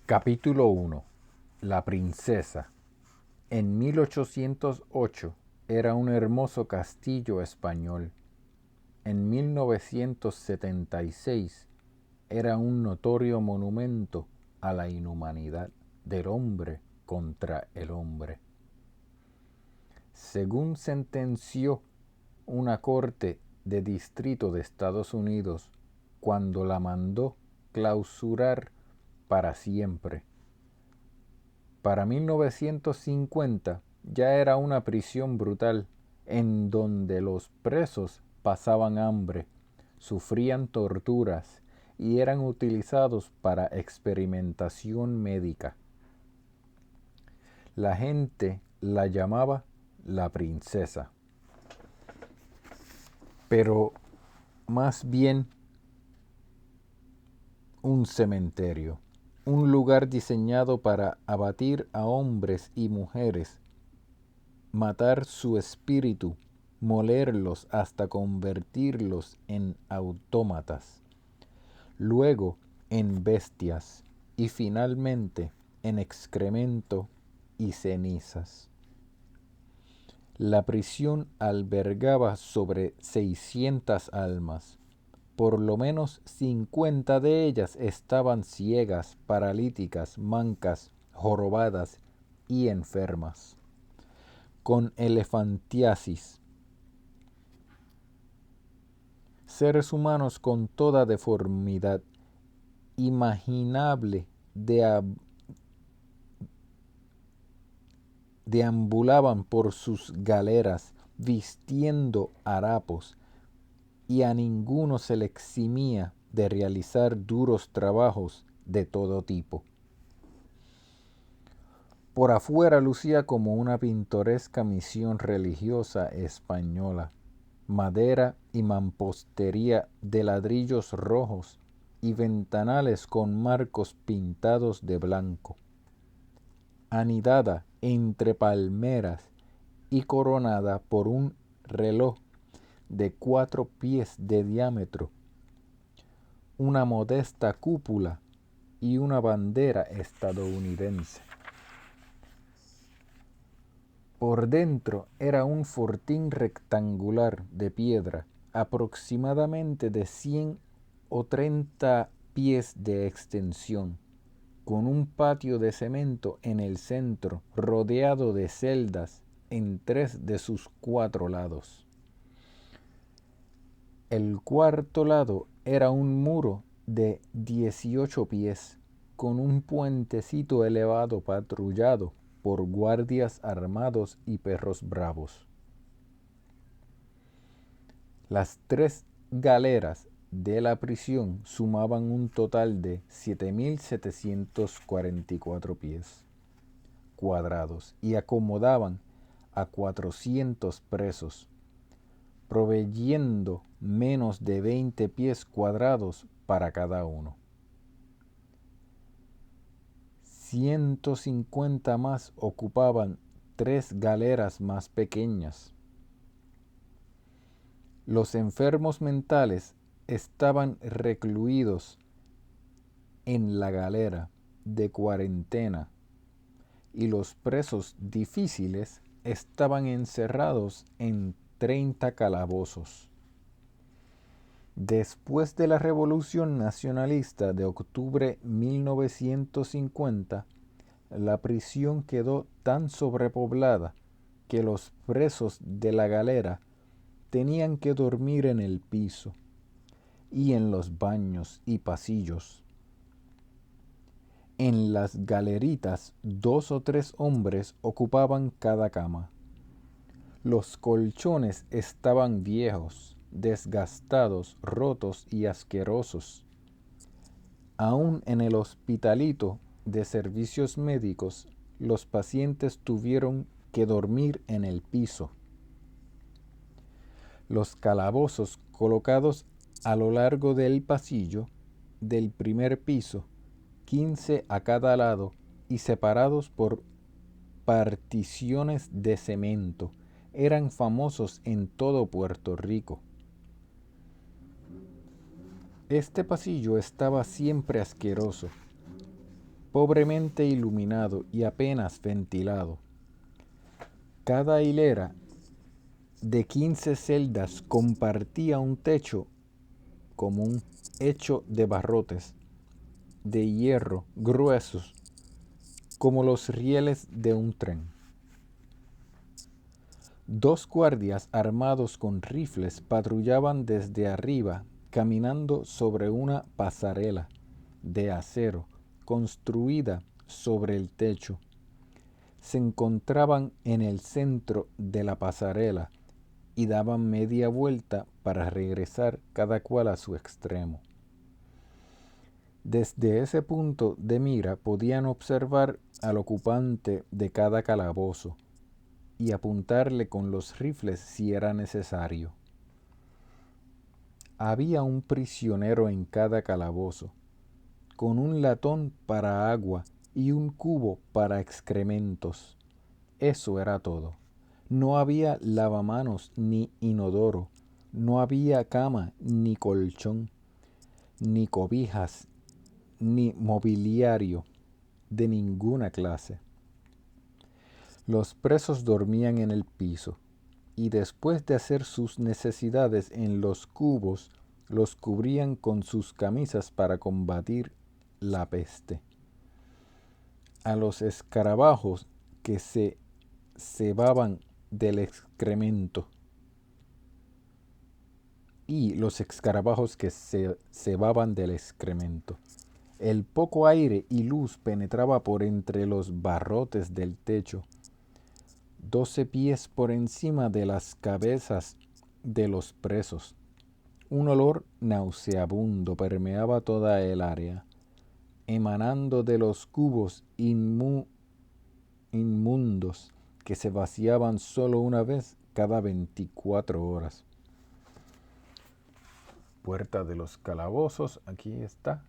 Capítulo 1. La princesa. En 1808 era un hermoso castillo español. En 1976 era un notorio monumento a la inhumanidad del hombre contra el hombre. Según sentenció una corte de distrito de Estados Unidos cuando la mandó clausurar para siempre. Para 1950 ya era una prisión brutal en donde los presos pasaban hambre, sufrían torturas y eran utilizados para experimentación médica. La gente la llamaba la princesa, pero más bien un cementerio, un lugar diseñado para abatir a hombres y mujeres, matar su espíritu, molerlos hasta convertirlos en autómatas, luego en bestias y finalmente en excremento y cenizas. La prisión albergaba sobre 600 almas. Por lo menos 50 de ellas estaban ciegas, paralíticas, mancas, jorobadas y enfermas, con elefantiasis. Seres humanos con toda deformidad imaginable deambulaban por sus galeras vistiendo harapos, y a ninguno se le eximía de realizar duros trabajos de todo tipo. Por afuera lucía como una pintoresca misión religiosa española, madera y mampostería de ladrillos rojos y ventanales con marcos pintados de blanco. Anidada entre palmeras y coronada por un reloj de 4 pies de diámetro, una modesta cúpula y una bandera estadounidense. Por dentro era un fortín rectangular de piedra, aproximadamente de 100 o 30 pies de extensión, con un patio de cemento en el centro, rodeado de celdas en 3 de sus 4 lados. El cuarto lado era un muro de 18 pies, con un puentecito elevado patrullado por guardias armados y perros bravos. Las 3 galeras de la prisión sumaban un total de 7.744 pies cuadrados y acomodaban a 400 presos, proveyendo menos de 20 pies cuadrados para cada uno. 150 más ocupaban 3 galeras más pequeñas. Los enfermos mentales estaban recluidos en la galera de cuarentena y los presos difíciles estaban encerrados en 30 calabozos. Después de la Revolución Nacionalista de octubre 1950, la prisión quedó tan sobrepoblada que los presos de la galera tenían que dormir en el piso y en los baños y pasillos. En las galeritas 2 o 3 hombres ocupaban cada cama. Los colchones estaban viejos, desgastados, rotos y asquerosos. Aún en el hospitalito de servicios médicos, los pacientes tuvieron que dormir en el piso. Los calabozos colocados a lo largo del pasillo del primer piso, 15 a cada lado y separados por particiones de cemento, eran famosos en todo Puerto Rico. Este pasillo estaba siempre asqueroso, pobremente iluminado y apenas ventilado. Cada hilera de 15 celdas compartía un techo común hecho de barrotes de hierro gruesos como los rieles de un tren. 2 guardias armados con rifles patrullaban desde arriba, caminando sobre una pasarela de acero construida sobre el techo. Se encontraban en el centro de la pasarela y daban media vuelta para regresar cada cual a su extremo. Desde ese punto de mira podían observar al ocupante de cada calabozo y apuntarle con los rifles si era necesario. Había un prisionero en cada calabozo, con un latón para agua y un cubo para excrementos. Eso era todo. No había lavamanos ni inodoro, no había cama ni colchón, ni cobijas, ni mobiliario de ninguna clase. Los presos dormían en el piso y después de hacer sus necesidades en los cubos, los cubrían con sus camisas para combatir la peste. A los escarabajos que se cebaban del excremento y los escarabajos que se cebaban del excremento. El poco aire y luz penetraba por entre los barrotes del techo, 12 pies por encima de las cabezas de los presos. Un olor nauseabundo permeaba toda el área, emanando de los cubos inmundos que se vaciaban solo una vez cada 24 horas. Puerta de los calabozos, aquí está.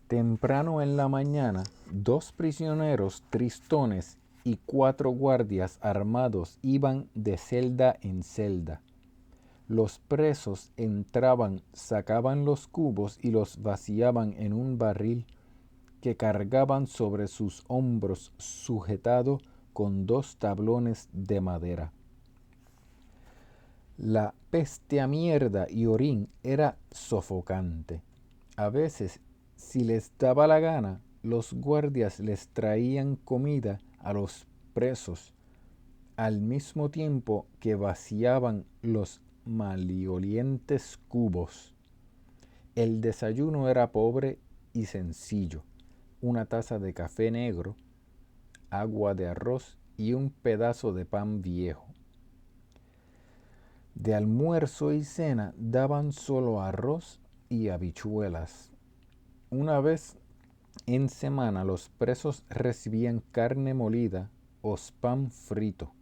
Temprano en la mañana, 2 prisioneros tristones y 4 guardias armados iban de celda en celda. Los presos entraban, sacaban los cubos y los vaciaban en un barril que cargaban sobre sus hombros sujetado con 2 tablones de madera. La peste a mierda y orín era sofocante. A veces, si les daba la gana, los guardias les traían comida a los presos, al mismo tiempo que vaciaban los malolientes cubos. El desayuno era pobre y sencillo: una taza de café negro, agua de arroz y un pedazo de pan viejo. De almuerzo y cena daban solo arroz y habichuelas. Una vez en semana los presos recibían carne molida o spam frito.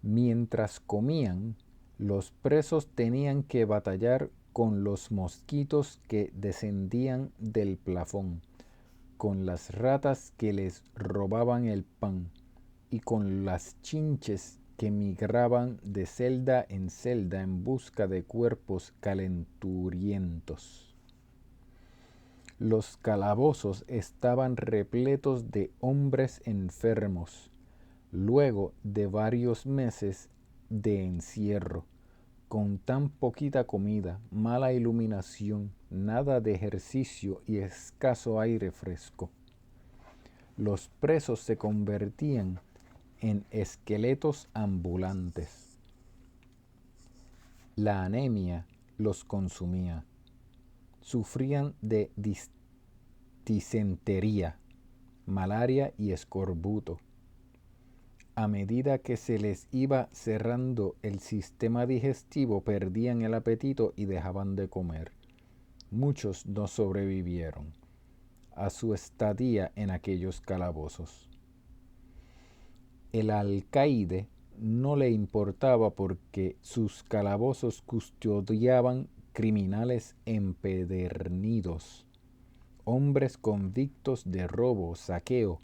Mientras comían, los presos tenían que batallar con los mosquitos que descendían del plafón, con las ratas que les robaban el pan y con las chinches que migraban de celda en celda en busca de cuerpos calenturientos. Los calabozos estaban repletos de hombres enfermos, luego de varios meses de encierro, con tan poquita comida, mala iluminación, nada de ejercicio y escaso aire fresco. Los presos se convertían en esqueletos ambulantes. La anemia los consumía. Sufrían de disentería, malaria y escorbuto. A medida que se les iba cerrando el sistema digestivo, perdían el apetito y dejaban de comer. Muchos no sobrevivieron a su estadía en aquellos calabozos. El alcaide no le importaba porque sus calabozos custodiaban criminales empedernidos, hombres convictos de robo, saqueo,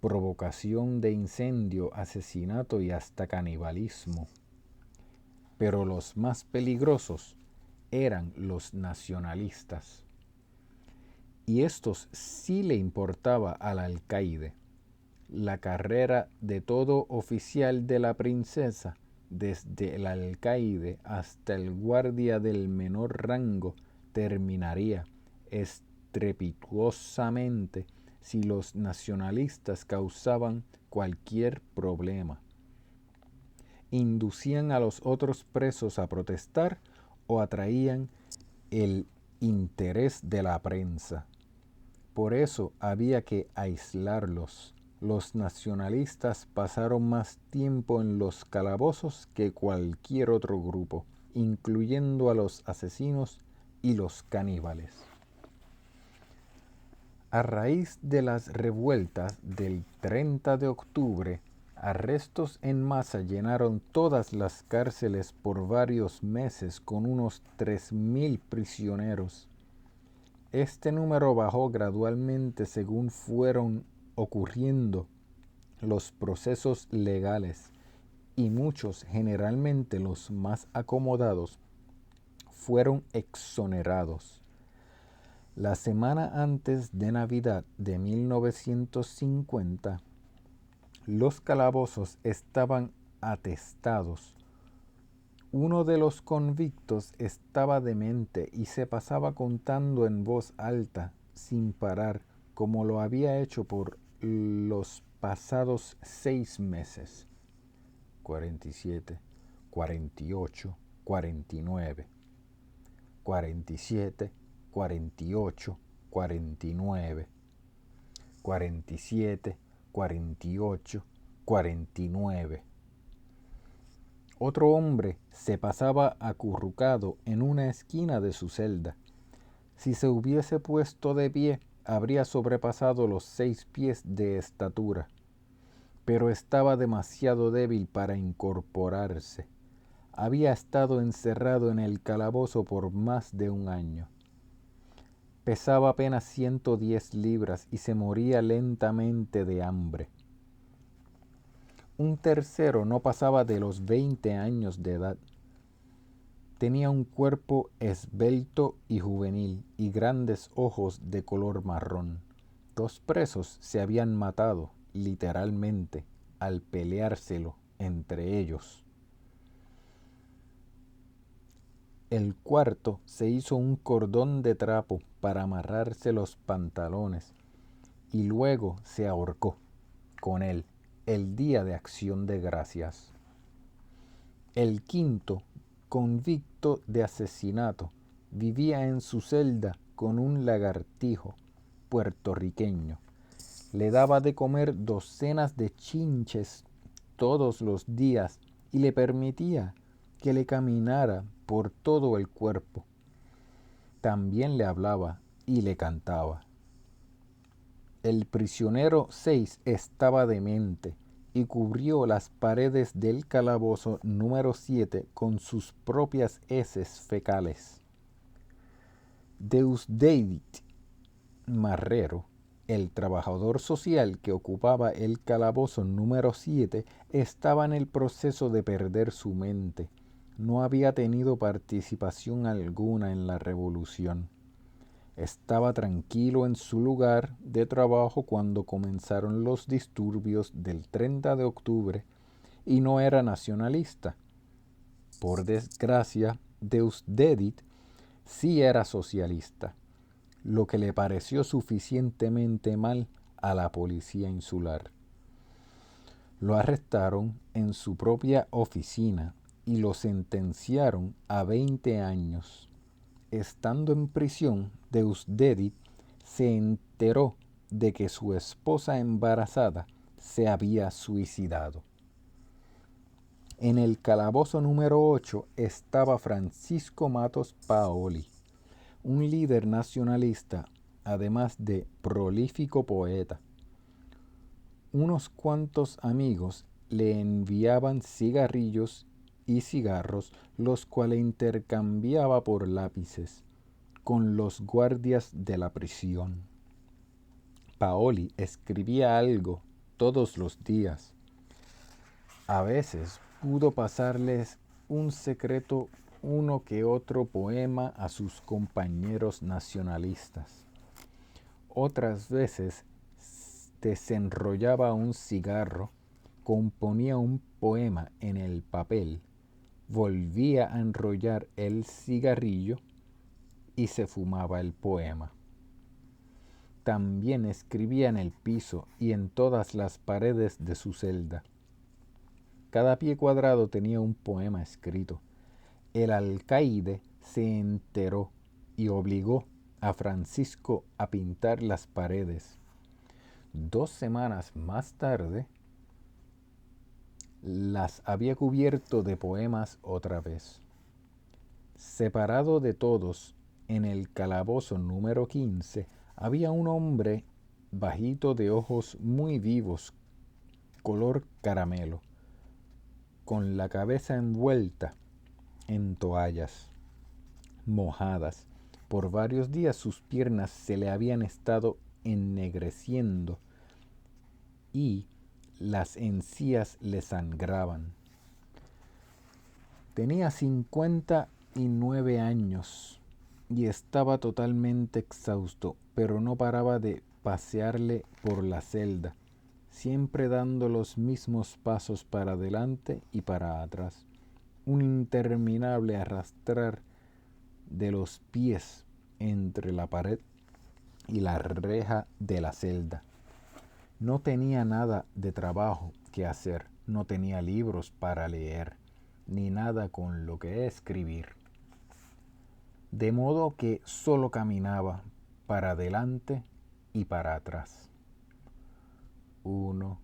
provocación de incendio, asesinato y hasta canibalismo. Pero los más peligrosos eran los nacionalistas. Y estos sí le importaba al alcaide. La carrera de todo oficial de la princesa, desde el alcaide hasta el guardia del menor rango, terminaría estrepitosamente si los nacionalistas causaban cualquier problema. Inducían a los otros presos a protestar o atraían el interés de la prensa. Por eso había que aislarlos. Los nacionalistas pasaron más tiempo en los calabozos que cualquier otro grupo, incluyendo a los asesinos y los caníbales. A raíz de las revueltas del 30 de octubre, arrestos en masa llenaron todas las cárceles por varios meses con unos 3.000 prisioneros. Este número bajó gradualmente según fueron ocurriendo los procesos legales y muchos, generalmente los más acomodados, fueron exonerados. La semana antes de Navidad de 1950, los calabozos estaban atestados. Uno de los convictos estaba demente y se pasaba contando en voz alta, sin parar, como lo había hecho por los pasados 6 meses. 47, 48, 49, 47, 48, 49, 47, 48, 49. Otro hombre se pasaba acurrucado en una esquina de su celda. Si se hubiese puesto de pie, habría sobrepasado los 6 pies de estatura, pero estaba demasiado débil para incorporarse. Había estado encerrado en el calabozo por más de un año. Pesaba apenas 110 libras y se moría lentamente de hambre. Un tercero no pasaba de los 20 años de edad. Tenía un cuerpo esbelto y juvenil y grandes ojos de color marrón. 2 presos se habían matado, literalmente, al peleárselo entre ellos. El cuarto se hizo un cordón de trapo para amarrarse los pantalones y luego se ahorcó con él el día de Acción de Gracias. El quinto, convicto de asesinato, vivía en su celda con un lagartijo puertorriqueño. Le daba de comer docenas de chinches todos los días y le permitía que le caminara por todo el cuerpo. También le hablaba y le cantaba. El prisionero 6 estaba demente y cubrió las paredes del calabozo número 7 con sus propias heces fecales. Deusdedit Marrero, el trabajador social que ocupaba el calabozo número 7, estaba en el proceso de perder su mente. No había tenido participación alguna en la revolución. Estaba tranquilo en su lugar de trabajo cuando comenzaron los disturbios del 30 de octubre y no era nacionalista. Por desgracia, Deusdedit sí era socialista, lo que le pareció suficientemente mal a la policía insular. Lo arrestaron en su propia oficina y lo sentenciaron a 20 años. Estando en prisión, Deusdedit se enteró de que su esposa embarazada se había suicidado. En el calabozo número 8 estaba Francisco Matos Paoli, un líder nacionalista, además de prolífico poeta. Unos cuantos amigos le enviaban cigarrillos y cigarros, los cuales intercambiaba por lápices con los guardias de la prisión. Paoli escribía algo todos los días. A veces pudo pasarles un secreto uno que otro poema a sus compañeros nacionalistas. Otras veces desenrollaba un cigarro, componía un poema en el papel, volvía a enrollar el cigarrillo y se fumaba el poema. También escribía en el piso y en todas las paredes de su celda. Cada pie cuadrado tenía un poema escrito. El alcaide se enteró y obligó a Francisco a pintar las paredes. 2 semanas más tarde, las había cubierto de poemas otra vez. Separado de todos, en el calabozo número 15, había un hombre bajito de ojos muy vivos, color caramelo, con la cabeza envuelta en toallas mojadas. Por varios días sus piernas se le habían estado ennegreciendo y las encías le sangraban. Tenía 59 años y estaba totalmente exhausto, pero no paraba de pasearle por la celda, siempre dando los mismos pasos para adelante y para atrás. Un interminable arrastrar de los pies entre la pared y la reja de la celda. No tenía nada de trabajo que hacer, no tenía libros para leer, ni nada con lo que escribir. De modo que solo caminaba para adelante y para atrás. 1,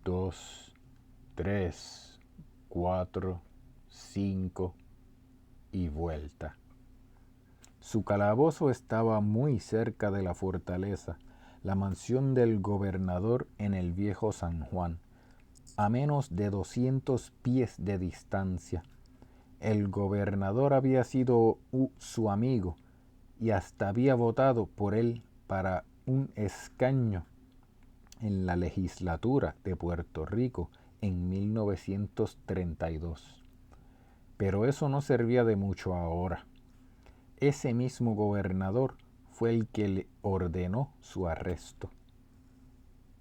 2, 3, 4, 5 y vuelta. Su calabozo estaba muy cerca de la fortaleza, la mansión del gobernador en el viejo San Juan, a menos de 200 pies de distancia. El gobernador había sido su amigo y hasta había votado por él para un escaño en la legislatura de Puerto Rico en 1932. Pero eso no servía de mucho ahora. Ese mismo gobernador fue el que le ordenó su arresto.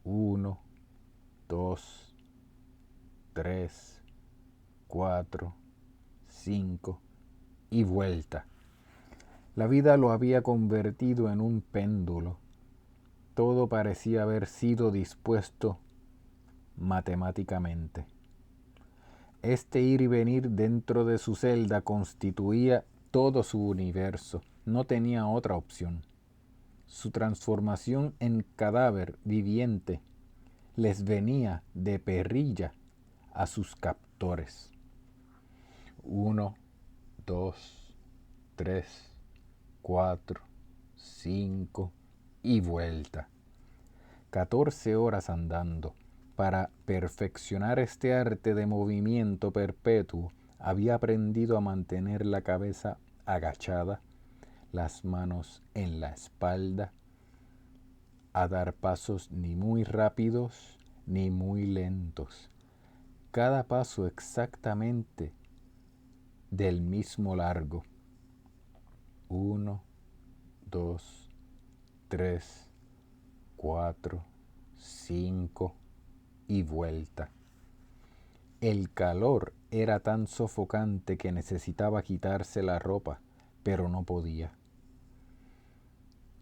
1, 2, 3, 4, 5 y vuelta. La vida lo había convertido en un péndulo. Todo parecía haber sido dispuesto matemáticamente. Este ir y venir dentro de su celda constituía todo su universo. No tenía otra opción. Su transformación en cadáver viviente les venía de perrilla a sus captores. 1, 2, 3, 4, 5 y vuelta. 14 horas andando. Para perfeccionar este arte de movimiento perpetuo, había aprendido a mantener la cabeza agachada, las manos en la espalda, a dar pasos ni muy rápidos ni muy lentos, cada paso exactamente del mismo largo. 1, 2, 3, 4, 5 y vuelta. El calor era tan sofocante que necesitaba quitarse la ropa, pero no podía.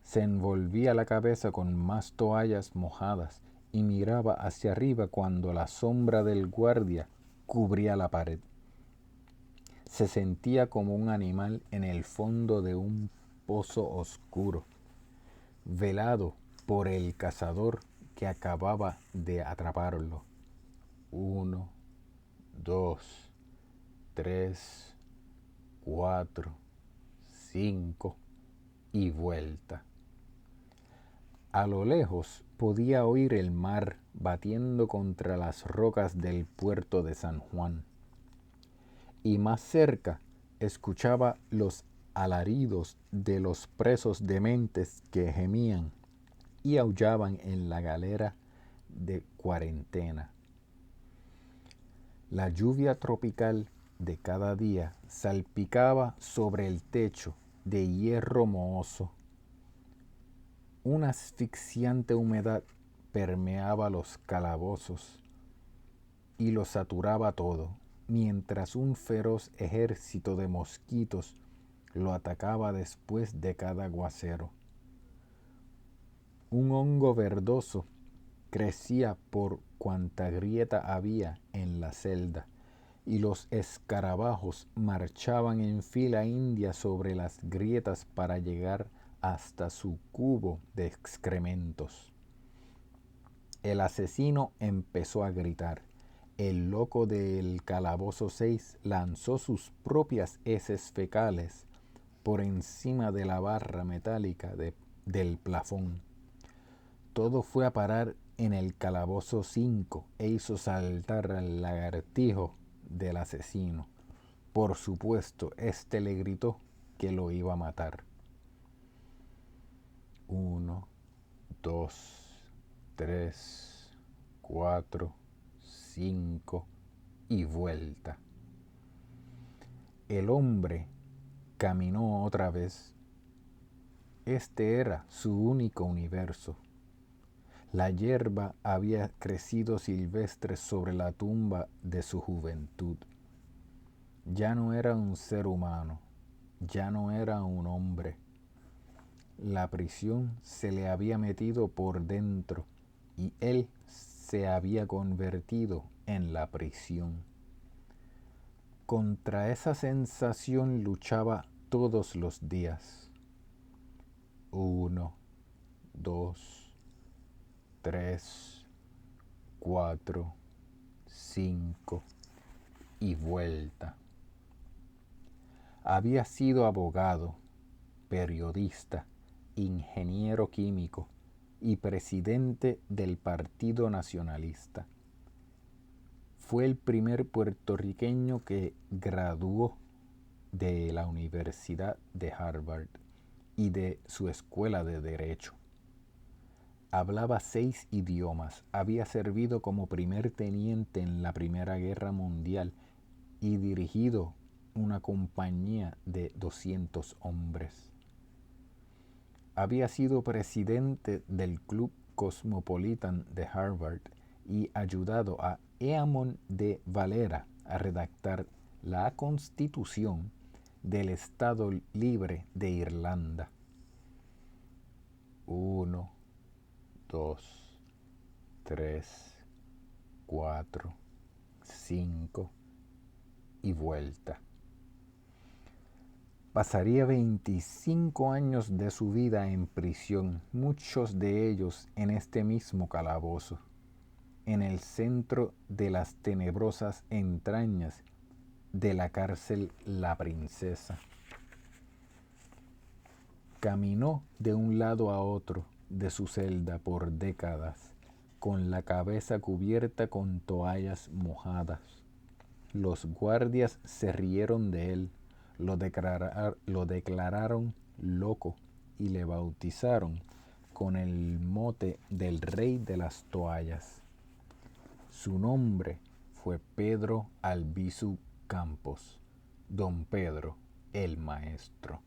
Se envolvía la cabeza con más toallas mojadas y miraba hacia arriba cuando la sombra del guardia cubría la pared. Se sentía como un animal en el fondo de un pozo oscuro, velado por el cazador que acababa de atraparlo. 1, 2, 3, 4, 5 y vuelta. A lo lejos podía oír el mar batiendo contra las rocas del puerto de San Juan. Y más cerca escuchaba los alaridos de los presos dementes que gemían y aullaban en la galera de cuarentena. La lluvia tropical de cada día salpicaba sobre el techo de hierro mohoso. Una asfixiante humedad permeaba los calabozos y lo saturaba todo, mientras un feroz ejército de mosquitos lo atacaba después de cada aguacero. Un hongo verdoso crecía por cuanta grieta había en la celda, y los escarabajos marchaban en fila india sobre las grietas para llegar hasta su cubo de excrementos. El asesino empezó a gritar. El loco del calabozo 6 lanzó sus propias heces fecales por encima de la barra metálica del plafón. Todo fue a parar en el calabozo 5 e hizo saltar al lagartijo del asesino. Por supuesto, este le gritó que lo iba a matar. 1, 2, 3, 4, 5 y vuelta. El hombre caminó otra vez. Este era su único universo. La hierba había crecido silvestre sobre la tumba de su juventud. Ya no era un ser humano, ya no era un hombre. La prisión se le había metido por dentro y él se había convertido en la prisión. Contra esa sensación luchaba todos los días. 1, 2, 3, 4, 5 y vuelta. Había sido abogado, periodista, ingeniero químico y presidente del Partido Nacionalista. Fue el primer puertorriqueño que graduó de la Universidad de Harvard y de su escuela de Derecho. Hablaba 6 idiomas, había servido como primer teniente en la Primera Guerra Mundial y dirigido una compañía de 200 hombres. Había sido presidente del Club Cosmopolitan de Harvard y ayudado a Eamon de Valera a redactar la Constitución del Estado Libre de Irlanda. 1, 2, 3, 4, 5 y vuelta. Pasaría 25 años de su vida en prisión, muchos de ellos en este mismo calabozo, en el centro de las tenebrosas entrañas de la cárcel La Princesa. Caminó de un lado a otro de su celda por décadas, con la cabeza cubierta con toallas mojadas. Los guardias se rieron de él, lo declararon loco y le bautizaron con el mote del rey de las toallas. Su nombre fue Pedro Albizu Campos, Don Pedro el Maestro.